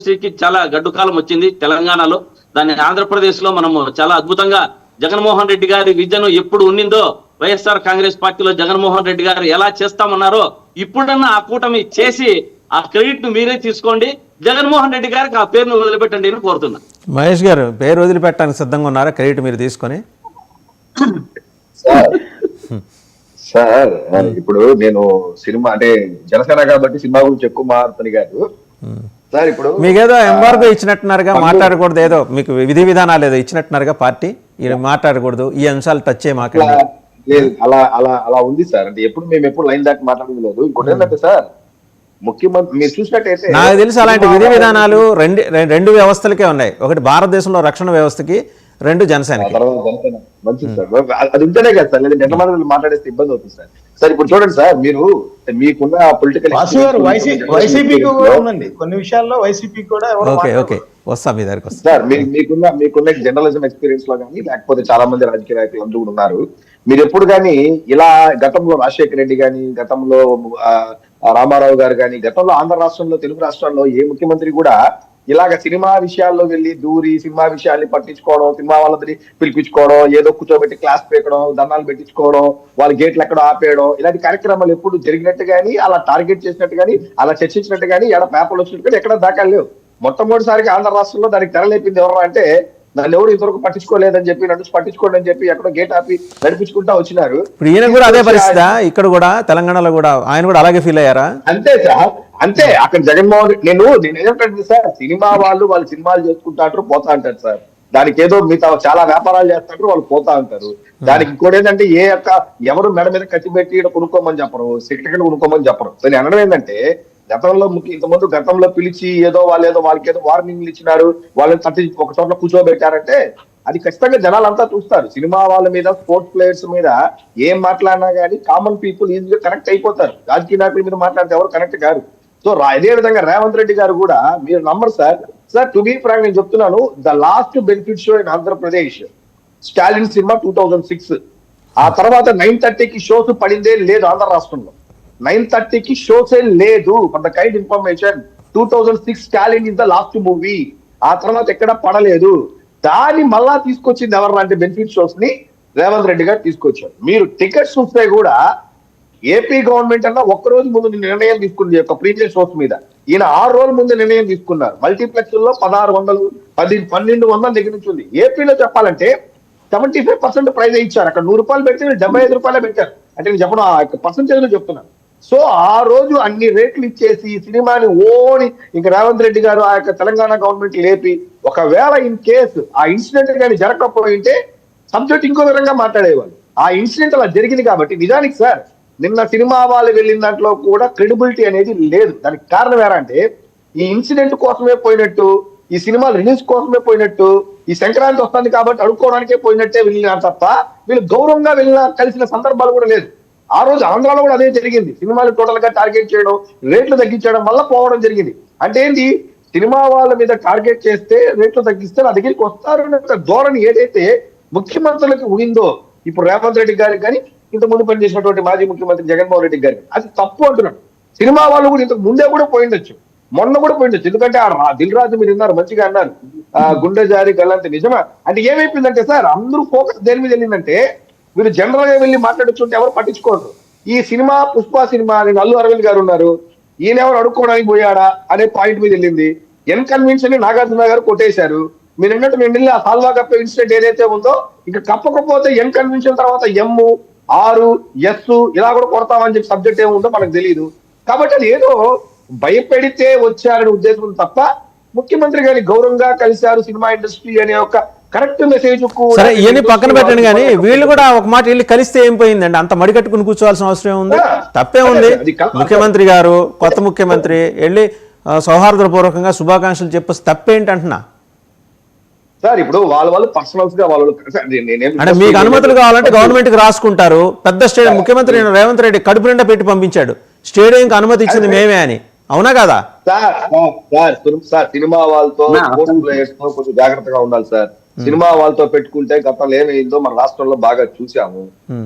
ఇండస్ట్రీకి చాలా గడ్డు కాలం వచ్చింది తెలంగాణలో. దాన్ని ఆంధ్రప్రదేశ్ లో మనము చాలా అద్భుతంగా జగన్మోహన్ రెడ్డి గారి విజన్ ఎప్పుడు ఉన్నిందో వైఎస్ఆర్ కాంగ్రెస్ పార్టీలో జగన్మోహన్ రెడ్డి గారు ఎలా చేస్తామన్నారో ఇప్పుడన్నా ఆ కూటమి చేసి ఆ క్రెడిట్ ను మీరే తీసుకోండి. జగన్మోహన్ రెడ్డి గారికి ఆ పేరును వదిలిపెట్టండి అని కోరుతున్నా. మహేష్ గారు పేరు వదిలిపెట్టడానికి సిద్ధంగా ఉన్నారా? క్రెడిట్ మీరు తీసుకొని. సార్ ఇప్పుడు నేను సినిమా అంటే జనసేన కాబట్టి సినిమా గురించి ఎక్కువ మాట్లాడుతాను కాదు సార్. ఇప్పుడు మీకేదో ఎంబార్గో ఇచ్చినట్టున్నారుగా, మాట్లాడకూడదు, ఏదో మీకు విధి విధానాలు ఏదో ఇచ్చినట్టున్నారుగా పార్టీ, ఇది మాట్లాడకూడదు, ఈ అంశాలు టచ్ చేయమాకండి. అలా అలా అలా ఉంది సార్. అంటే ఎప్పుడు మేము ఎప్పుడు లైన్ దాటి మాట్లాడడం లేదు. ఇంకోటి ఏంటంటే సార్, ముఖ్యమంత్రి మీరు చూసినట్టయితే నాకు తెలిసి అలాంటి విధి విధానాలు రెండు వ్యవస్థలకే ఉన్నాయి. ఒకటి భారతదేశంలో రక్షణ వ్యవస్థకి, రెండు జనసేన. మంచిది సార్, అది ఉంటేనే కదా సార్. లేదా ఎంత మాట్లాడేస్తే ఇబ్బంది అవుతుంది సార్. సార్ ఇప్పుడు చూడండి సార్, మీరు మీకున్న పొలిటికల్ వైసీపీకి కూడా ఉందండి కొన్ని విషయాల్లో. వైసీపీ కూడా వస్తా మీ దగ్గరికి వస్తా సార్. మీకున్న జర్నలిజం ఎక్స్పీరియన్స్ లో కానీ లేకపోతే చాలా మంది రాజకీయ నాయకులు అందరూ కూడా ఉన్నారు. మీరు ఎప్పుడు కానీ ఇలా గతంలో రాజశేఖర రెడ్డి కానీ, గతంలో రామారావు గారు కానీ, గతంలో ఆంధ్ర రాష్ట్రంలో, తెలుగు రాష్ట్రాల్లో ఏ ముఖ్యమంత్రి కూడా ఇలాగ సినిమా విషయాల్లో వెళ్ళి దూరి సినిమా విషయాల్ని పట్టించుకోవడం, సినిమా వాళ్ళని పిలిపించుకోవడం, ఏదో కూర్చోబెట్టి క్లాస్ పీకడం, దండాలు పెట్టించుకోవడం, వాళ్ళ గేట్లు ఎక్కడో ఆపేయడం, ఇలాంటి కార్యక్రమాలు ఎప్పుడు జరిగినట్టు కానీ, అలా టార్గెట్ చేసినట్టు కానీ, అలా చర్చించినట్టు కానీ, ఎక్కడ పేపర్లు వచ్చినట్టు కానీ ఎక్కడ దాఖలు లేవు. మొట్టమొదటిసారిగా ఆంధ్ర రాష్ట్రంలో దానికి తెరలేపింది ఎవరు అంటే, దాన్ని ఎవరు ఇంతవరకు పట్టించుకోలేదని చెప్పి, నన్ను పట్టించుకోండి అని చెప్పి ఎక్కడో గేట్ ఆపి నడిపించుకుంటా వచ్చినారు. ఇప్పుడు ఈయన కూడా అదే పరిస్థితి, ఇక్కడ కూడా తెలంగాణలో కూడా ఆయన కూడా అలాగే ఫీల్ అయ్యారా? అంతే సార్, అంతే. అక్కడ జగన్మోహన్ నేను ఏమంటే సార్, సినిమా వాళ్ళు సినిమాలు చేసుకుంటా అంటారు, పోతా అంటారు సార్. దానికి ఏదో మిగతా చాలా వ్యాపారాలు చేస్తారు, వాళ్ళు పోతా ఉంటారు. దానికి ఇంకోటి ఏంటంటే ఎవరు మెడ మీద కత్తి పెట్టి కొనుక్కోమని చెప్పరు, సెక్రటరీ కొనుక్కోమని చెప్పరు. సో నేను అనడం ఏంటంటే, గతంలో ఇంతకుముందు గతంలో పిలిచి వాళ్ళకి ఏదో వార్నింగ్లు ఇచ్చినారు, వాళ్ళని తట్టి ఒక చోట్ల కూర్చోబెట్టారంటే అది ఖచ్చితంగా జనాలంతా చూస్తారు. సినిమా వాళ్ళ మీద, స్పోర్ట్స్ ప్లేయర్స్ మీద ఏం మాట్లాడినా కానీ కామన్ పీపుల్ ఈజీగా కనెక్ట్ అయిపోతారు. రాజకీయ నాయకుల మీద మాట్లాడితే ఎవరు కనెక్ట్ కారు. సో అదే విధంగా రేవంత్ రెడ్డి గారు కూడా, మీరు నమ్మరు సార్, టు బీ ఫ్రాంక్ నేను చెప్తున్నాను, the last benefit show in Andhra Pradesh Stalin cinema 2006. ఆ తర్వాత 9:30కి షోస్ పడిందే లేదు ఆంధ్ర రాష్ట్రంలో. 9:30కి షోసే లేదు. For the kind information, 2006 Stalin is the last movie. ఆ తర్వాత ఎక్కడ పడలేదు. దాన్ని మళ్ళా తీసుకొచ్చింది ఎవరు అంటే, బెనిఫిట్ షోస్ ని రేవంత్ రెడ్డి గారు తీసుకొచ్చారు. మీరు టికెట్స్ చూస్తే కూడా ఏపీ గవర్నమెంట్ అన్న ఒక్కరోజు ముందు నిర్ణయం తీసుకుంది యొక్క ప్రీమియర్ షోస్ మీద. ఈయన 6 రోజుల ముందు నిర్ణయం తీసుకున్నారు. మల్టీప్లెక్స్ లో 1600, 1200 దగ్గర నుంచి ఉంది. ఏపీలో చెప్పాలంటే 75% ప్రైజ్ ఇచ్చారు. అక్కడ 100 రూపాయలు పెడితే 75 రూపాయలే పెట్టారు. అంటే నేను చెప్పడం ఆ యొక్క పర్సంటేజ్ లో చెప్తున్నాను. సో ఆ రోజు అన్ని రేట్లు ఇచ్చేసి ఈ సినిమాని ఇంకా రేవంత్ రెడ్డి గారు ఆ యొక్క తెలంగాణ గవర్నమెంట్ లేపి, ఒకవేళ ఇన్ కేసు ఆ ఇన్సిడెంట్ కానీ జరగకపోయింటే సబ్జెక్ట్ ఇంకో విధంగా మాట్లాడేవాళ్ళు. ఆ ఇన్సిడెంట్ అలా జరిగింది కాబట్టి, నిజానికి సార్ నిన్న సినిమా వాళ్ళు వెళ్ళిన దాంట్లో కూడా క్రెడిబిలిటీ అనేది లేదు. దానికి కారణం ఏంటంటే, ఈ ఇన్సిడెంట్ కోసమే పోయినట్టు, ఈ సినిమా రిలీజ్ కోసమే పోయినట్టు, ఈ సంక్రాంతి వస్తుంది కాబట్టి అడుక్కోవడానికే పోయినట్టే వెళ్ళినారు తప్ప వీళ్ళు గౌరవంగా కలిసిన సందర్భాలు కూడా లేదు. ఆ రోజు ఆంధ్రాలో కూడా అదే జరిగింది. సినిమాలు టోటల్ గా టార్గెట్ చేయడం, రేట్లు తగ్గించడం వల్ల పోవడం జరిగింది. అంటే ఏంటి, సినిమా వాళ్ళ మీద టార్గెట్ చేస్తే రేట్లు తగ్గిస్తే నా దగ్గరికి వస్తారు అనే ధోరణి ఏదైతే ముఖ్యమంత్రులకు ఉండిందో, ఇప్పుడు రేవంత్ రెడ్డి గారికి కానీ, ఇంత ముందు పనిచేసినటువంటి మాజీ ముఖ్యమంత్రి జగన్మోహన్ రెడ్డి గారికి, అది తప్పు అంటున్నాడు. సినిమా వాళ్ళు కూడా ఇంతకు ముందే కూడా పోయిండొచ్చు, మొన్న కూడా పోయిండొచ్చు. ఎందుకంటే దిల్ రాజు మీరు విన్నారు, మంచిగా అన్నారు, గుండె జారి గల్లంత నిజమా. అంటే ఏమైపోయిందంటే సార్, అందరూ ఫోకస్ దేని మీద వెళ్ళిందంటే, వీళ్ళు జనరల్ గా వెళ్ళి మాట్లాడుతుంటే ఎవరు పట్టించుకోరు. ఈ సినిమా పుష్ప సినిమా అల్లు అరవింద్ గారు ఉన్నారు, ఈయన ఎవరు అడుక్కోవడానికి పోయాడా అనే పాయింట్ మీద వెళ్ళింది. ఎన్ కన్వెన్షన్ ని నాగార్జున గారు కొట్టేశారు. మీరు అన్నట్టు నేను వెళ్ళి ఆ సాల్వా కప్ప ఇన్సిడెంట్ ఏదైతే ఉందో, ఇంకా కప్పకపోతే ఎన్ కన్వెన్షన్ తర్వాత M, R, S ఇలా కూడా కొడతామని చెప్పి సబ్జెక్ట్ ఏముందో మనకు తెలియదు. కాబట్టి అది ఏదో భయపెడితే వచ్చారనే ఉద్దేశం తప్ప, ముఖ్యమంత్రి గారిని గౌరవంగా కలిశారు సినిమా ఇండస్ట్రీ అనే ఒక కరెక్ట్ మెసేజ్ సరే ఇవన్నీ పక్కన పెట్టండి. కానీ వీళ్ళు కూడా ఒక మాట వెళ్ళి కలిస్తే ఏం పోయిందండి? అంత మడికట్టుకుని కూర్చోవాల్సిన అవసరం ఉంది? తప్పే ఉంది. ముఖ్యమంత్రి గారు, కొత్త ముఖ్యమంత్రి వెళ్ళి సౌహార్దపూర్వకంగా శుభాకాంక్షలు చెప్పేసి తప్పేంటి అంటున్నా సార్. ఇప్పుడు వాళ్ళు పర్సనల్స్ గా అంటే మీకు అనుమతులు కావాలంటే గవర్నమెంట్ కి రాసుకుంటారు. పెద్ద స్టేడియం ముఖ్యమంత్రి రేవంత్ రెడ్డి కడుపు నిండా పెట్టి పంపించాడు, స్టేడియంకి అనుమతి ఇచ్చింది మేమే అని, అవునా కదా? సార్ సినిమా వాళ్ళతో, స్పోర్ట్స్ ప్లేయర్స్ తో కొంచెం జాగ్రత్తగా ఉండాలి సార్. సినిమా వాళ్ళతో పెట్టుకుంటే గతంలో ఏమైందో మన రాష్ట్రంలో బాగా చూసాము.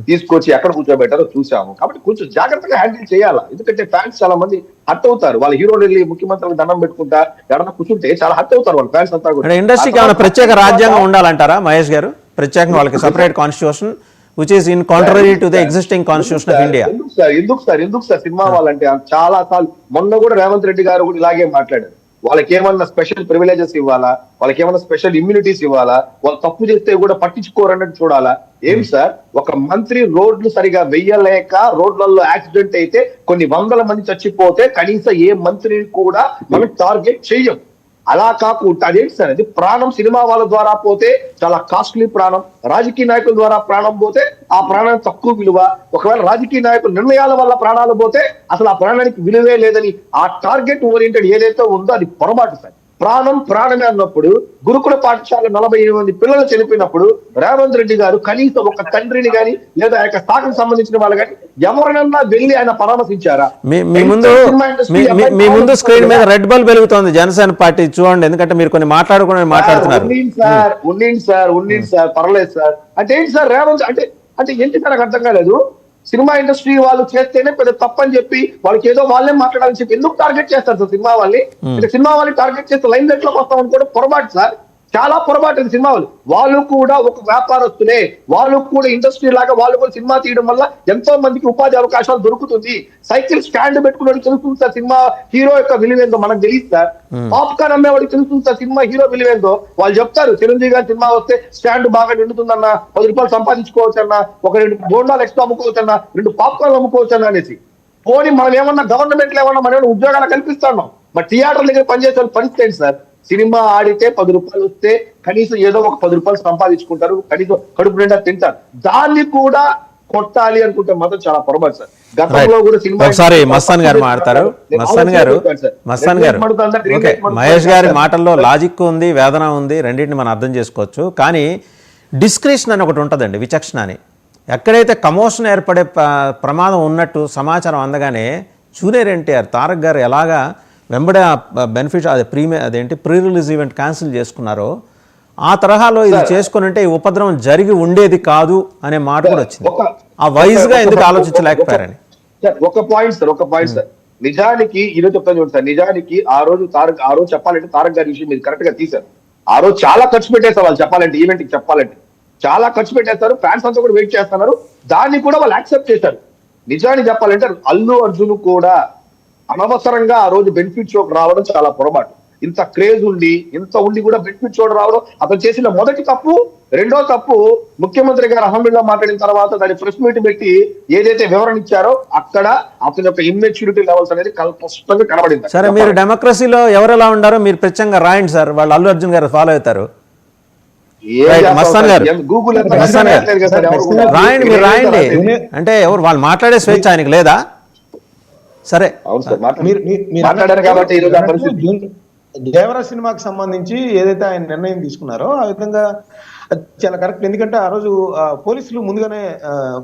తీసుకొచ్చి ఎక్కడ కూర్చోబెట్టారో చూసాము. కాబట్టి కొంచెం జాగ్రత్తగా హ్యాండిల్ చేయాలా. ఎందుకంటే ఫ్యాన్స్ చాలా మంది హర్ట్ అవుతారు. వాళ్ళ హీరోలు వెళ్ళి ముఖ్యమంత్రికి దండం పెట్టుకుంటా ఎవరైనా కూర్చుంటే చాలా హర్ట్ అవుతారు వాళ్ళ ఫ్యాన్స్ అంతా కూడా. ఇండస్ట్రీకి ఏమైనా ప్రత్యేక రాజ్యాంగం ఉండాలంటారా మహేష్ గారు? ప్రత్యేకంగా వాళ్ళకి separate constitution which is in contrary to the existing constitution of India. ఎందుకు సార్ సినిమా వాళ్ళంటే చాలా సార్లు మొన్న కూడా రేవంత్ రెడ్డి గారు కూడా ఇలాగే మాట్లాడారు. వాళ్ళకి ఏమన్నా స్పెషల్ ప్రివిలేజెస్ ఇవ్వాలా, వాళ్ళకి ఏమన్నా స్పెషల్ ఇమ్యూనిటీస్ ఇవ్వాలా, వాళ్ళు తప్పు చేస్తే కూడా పట్టించుకోరన్నట్టు చూడాలా. ఏం సార్, ఒక మంత్రి రోడ్లు సరిగా వెయ్యలేక రోడ్లలో యాక్సిడెంట్ అయితే కొన్ని వందల మంది చచ్చిపోతే కనీసం ఏ మంత్రిని కూడా మనం టార్గెట్ చెయ్యం. అలా కాకుండా అదేంటి సార్, అది ప్రాణం సినిమా వాళ్ళ ద్వారా పోతే చాలా కాస్ట్లీ ప్రాణం, రాజకీయ నాయకుల ద్వారా ప్రాణం పోతే ఆ ప్రాణం తక్కువ విలువ, ఒకవేళ రాజకీయ నాయకుల నిర్ణయాల వల్ల ప్రాణాలు పోతే అసలు ఆ ప్రాణానికి విలువే లేదని ఆ టార్గెట్ ఓరియంటెడ్ ఏదైతే ఉందో అది పొరపాటు సార్. ప్రాణమే అన్నప్పుడు గురుకుల పాఠశాల 48 మంది పిల్లలు చనిపోయినప్పుడు రేవంత్ రెడ్డి గారు కనీసం ఒక తండ్రిని గాని లేదా ఆ యొక్క శాఖకు సంబంధించిన వాళ్ళు కానీ ఎవరినన్నా వెళ్ళి ఆయన పరామర్శించారా? మీ ముందు స్క్రీన్ మీద రెడ్ బల్బ్ వెలుగుతోంది జనసేన పార్టీ చూడండి, ఎందుకంటే మీరు కొన్ని మాట్లాడుతున్నారు. ఉండింది సార్ పర్లేదు సార్. అంటే ఏంటి సార్ రేవంత్ అంటే ఏంటి సార్ నాకు అర్థం కాలేదు. సినిమా ఇండస్ట్రీ వాళ్ళు చేస్తేనే పెద్ద తప్పని చెప్పి వాళ్ళకి ఏదో వాళ్ళే మాట్లాడాలని చెప్పి ఎందుకు టార్గెట్ చేస్తారు సార్ సినిమా వాళ్ళని? సినిమా వాళ్ళని టార్గెట్ చేస్తే లైన్ లైట్ లోకి వస్తామని కూడా పొరపాటు సార్, చాలా పొరపాటు. సినిమా వాళ్ళు కూడా ఒక వ్యాపారస్తులే, వాళ్ళు కూడా ఇండస్ట్రీ లాగా వాళ్ళు కూడా సినిమా తీయడం వల్ల ఎంతో మందికి ఉపాధి అవకాశాలు దొరుకుతుంది. సైకిల్ స్టాండ్ పెట్టుకున్నట్టు తెలుస్తుంది సార్ సినిమా హీరో యొక్క విలువేందో మనకు తెలియదు సార్. పాప్కార్న్ అమ్మేవాడికి తెలుస్తుంది సార్ సినిమా హీరో విలువేందో. వాళ్ళు చెప్తారు చిరంజీవి గారి సినిమా వస్తే స్టాండ్ బాగా నిండుతుందన్న, 10 రూపాయలు సంపాదించుకోవచ్చు అన్న, ఒక 2 బోండాలు ఎక్స్ట్రా అమ్ముకోవచ్చు అన్న, 2 పాప్కార్న్ అమ్ముకోవచ్చు అన్న అనేసి. పోనీ మనం ఏమన్నా గవర్నమెంట్ లో ఏమన్నా మనం ఏమన్నా ఉద్యోగాలు కల్పిస్తున్నాం, మరి థియేటర్ దగ్గర పనిచేసే వాళ్ళు పరిస్థితి సార్. సినిమా ఆడితే 10 రూపాయలు వస్తే కనీసం ఏదో ఒక 10 రూపాయలు సంపాదించుకుంటారు, కనీసం కడుపు నిండా తింటారు. దాన్ని కూడా కొట్టాలి అనుకుంటే మాత్రం చాలా పొరపాటు సార్. గతంలో కూడా సినిమా ఒకసారి మస్తాన్ గారు మాట్లాడతారు. మస్తాన్ గారు మహేష్ గారి మాటల్లో లాజిక్ ఉంది, వేదన ఉంది, రెండింటిని మనం అర్థం చేసుకోవచ్చు. కానీ డిస్క్రిషన్ అని ఒకటి ఉంటుందండి, విచక్షణ అని. ఎక్కడైతే కమోషన్ ఏర్పడే ప్రమాదం ఉన్నట్టు సమాచారం అందగానే జూనియర్ ఎన్టీఆర్ తారక్ గారు ఎలాగా వెంబడే బెనిఫిట్ అదేంటి ప్రీ రిలీజ్ ఈవెంట్ క్యాన్సిల్ చేసుకున్నారో ఆ తరహాలో ఇది చేసుకుని ఉంటే ఈ ఉపద్రవం జరిగి ఉండేది కాదు అనే మాట కూడా వచ్చింది. ఆ వైజ్ గా ఎందుకు ఆలోచించలేకపోయారని ఒక పాయింట్ సార్. నిజానికి ఈరోజు చెప్తాను చూడండి సార్, నిజానికి ఆ రోజు చెప్పాలంటే తారక్ గారి విషయం మీరు కరెక్ట్ గా తీశారు. ఆ రోజు చాలా ఖర్చు పెట్టేస్తారు వాళ్ళు చెప్పాలంటే, ఈవెంట్ కి చెప్పాలంటే చాలా ఖర్చు పెట్టేస్తారు. ఫ్యాన్స్ అంతా కూడా వెయిట్ చేస్తున్నారు, దాన్ని కూడా వాళ్ళు యాక్సెప్ట్ చేశారు. నిజానికి చెప్పాలంటే అల్లు అర్జున్ కూడా అనవసరంగా ఆ రోజు బెనిఫిట్ షోకి రావడం చాలా పొరపాటు. ఇంత క్రేజ్ ఉండి కూడా బెనిఫిట్ షో రావడం అతను చేసిన మొదటి తప్పు. రెండో తప్పు, ముఖ్యమంత్రి గారు అసెంబ్లీలో మాట్లాడిన తర్వాత దాన్ని ప్రెస్ మీట్ పెట్టి ఏదైతే వివరణ ఇచ్చారో అక్కడ అతని యొక్క ఇమ్మెచ్యూరిటీ లెవెల్స్ అనేది స్పష్టంగా కనబడింది. సరే, మీరు డెమోక్రసీలో ఎవరెలా ఉండారో మీరు ప్రత్యేకంగా రాయండి సార్, వాళ్ళు అల్లు అర్జున్ గారు ఫాలో అవుతారు. గూగుల్ రాయండి, మీరు రాయండి. అంటే ఎవరు వాళ్ళు మాట్లాడే స్వేచ్ఛ ఆయనకి లేదా? సరే, మాట్లాడారు కాబట్టి దేవరా సినిమాకి సంబంధించి ఏదైతే ఆయన నిర్ణయం తీసుకున్నారో ఆ విధంగా చాలా కరెక్ట్. ఎందుకంటే ఆ రోజు పోలీసులు ముందుగానే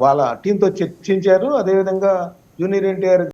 వాళ్ళ టీంతో చర్చించారు. అదేవిధంగా జూనియర్ ఎన్టీఆర్